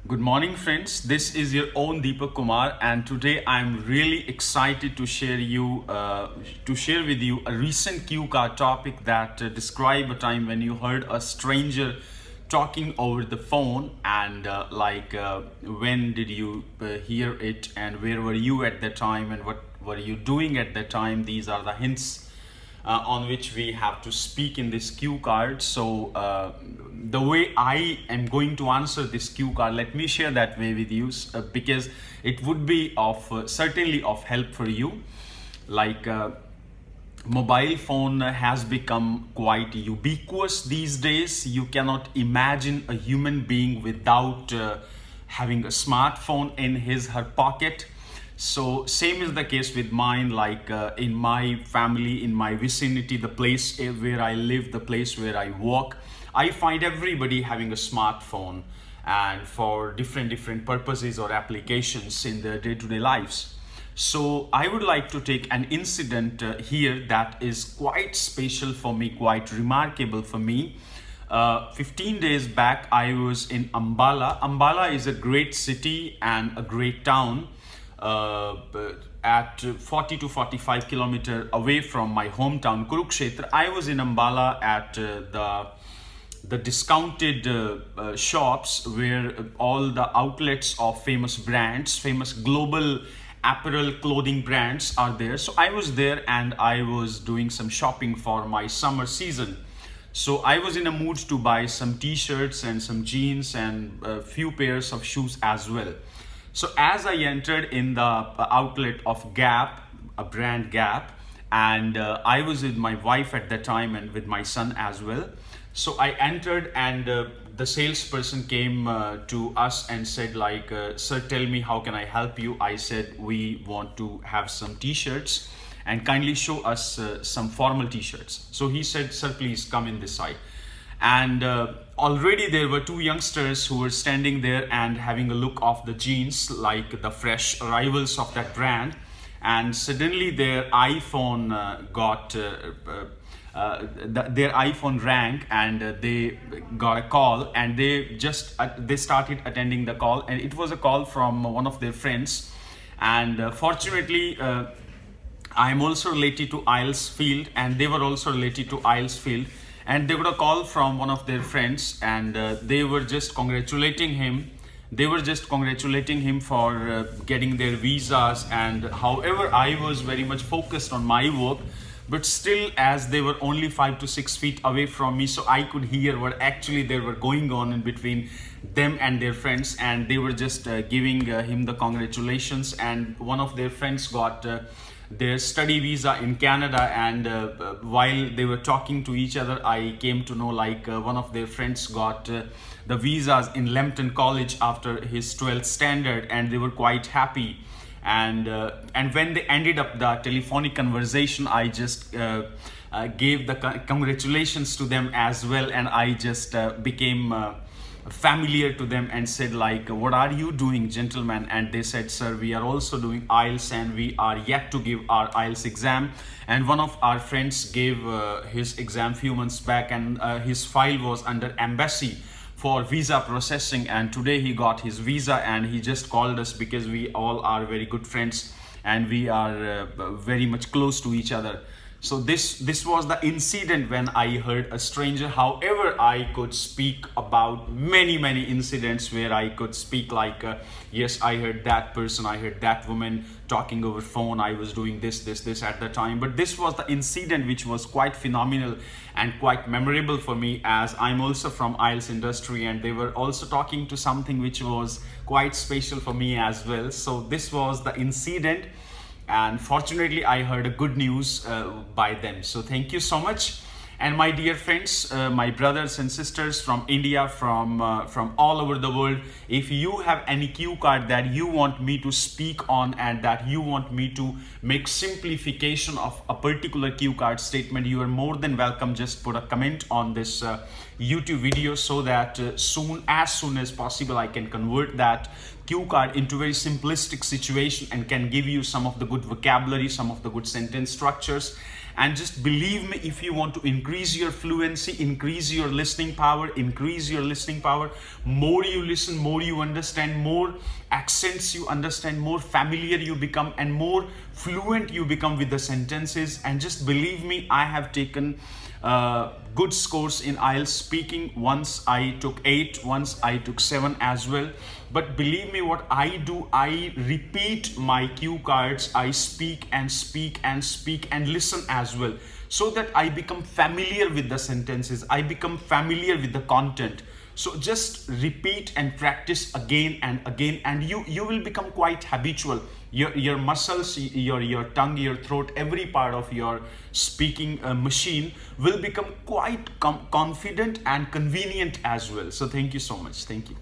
Good morning, friends. This is your own Deepak Kumar, and today I'm really excited to share with you a recent cue card topic that describe a time when you heard a stranger talking over the phone, and when did you hear it, and where were you at the time, and what were you doing at the time? These are the hints on which we have to speak in this cue card. So the way I am going to answer this cue card, let me share that way with you because it would be of certainly of help for you. Like mobile phone has become quite ubiquitous these days. You cannot imagine a human being without having a smartphone in her pocket. So same is the case with mine. Like in my family, in my vicinity, the place where I live, the place where I work, I find everybody having a smartphone, and for different purposes or applications in their day-to-day lives. So I would like to take an incident here that is quite special for me, quite remarkable for me. 15 days back, I was in Ambala. Ambala is a great city and a great town, at 40 to 45 kilometers away from my hometown Kurukshetra. I was in Ambala at the discounted shops where all the outlets of famous brands, famous global apparel clothing brands are there. So I was there and I was doing some shopping for my summer season. So I was in a mood to buy some t-shirts and some jeans and a few pairs of shoes as well. So as I entered in the outlet of Gap, a brand Gap, and I was with my wife at that time and with my son as well. So I entered and the salesperson came to us and said like, sir, tell me, how can I help you? I said, we want to have some t-shirts and kindly show us some formal t-shirts. So he said, sir, please come in this side. And already there were two youngsters who were standing there and having a look of the jeans, like the fresh arrivals of that brand. And suddenly their iPhone their iPhone rang, and they got a call, and they started attending the call, and it was a call from one of their friends. And fortunately, I'm also related to Ielts field, and they were also related to Ielts field. And they got a call from one of their friends, and they were just congratulating him. They were just congratulating him for getting their visas. And however, I was very much focused on my work, but still, as they were only 5 to 6 feet away from me, so I could hear what actually they were going on in between them and their friends. And they were just giving him the congratulations. And one of their friends got their study visa in Canada, and while they were talking to each other, I came to know like one of their friends got the visas in Lambton College after his 12th standard, and they were quite happy. And when they ended up the telephonic conversation, I just gave the congratulations to them as well, and I just became familiar to them and said like, what are you doing, gentlemen? And they said, sir, we are also doing IELTS, and we are yet to give our IELTS exam. And one of our friends gave his exam few months back, and his file was under embassy for visa processing, and today he got his visa. And he just called us because we all are very good friends, and we are very much close to each other. So this was the incident when I heard a stranger. However, I could speak about many incidents where I could speak like, yes, I heard that person, I heard that woman talking over phone, I was doing this at the time. But this was the incident which was quite phenomenal and quite memorable for me, as I'm also from IELTS industry, and they were also talking to something which was quite special for me as well. So this was the incident. And fortunately, I heard a good news by them. So thank you so much. And my dear friends, my brothers and sisters from India, from all over the world, if you have any cue card that you want me to speak on, and that you want me to make simplification of a particular cue card statement, you are more than welcome. Just put a comment on this YouTube video, so that as soon as possible, I can convert that cue card into very simplistic situation and can give you some of the good vocabulary, some of the good sentence structures, And just believe me, if you want to increase your fluency, increase your listening power, more you listen, more you understand, more accents you understand, more familiar you become, and more fluent you become with the sentences. And just believe me, I have taken good scores in IELTS speaking. Once I took 8, once I took 7 as well. But believe me, what I do, I repeat my cue cards. I speak and speak and speak and listen as well, so that I become familiar with the sentences, I become familiar with the content. So just repeat and practice again and again, and you will become quite habitual. Your muscles, your tongue, your throat, every part of your speaking machine will become quite confident and convenient as well. So thank you so much. Thank you.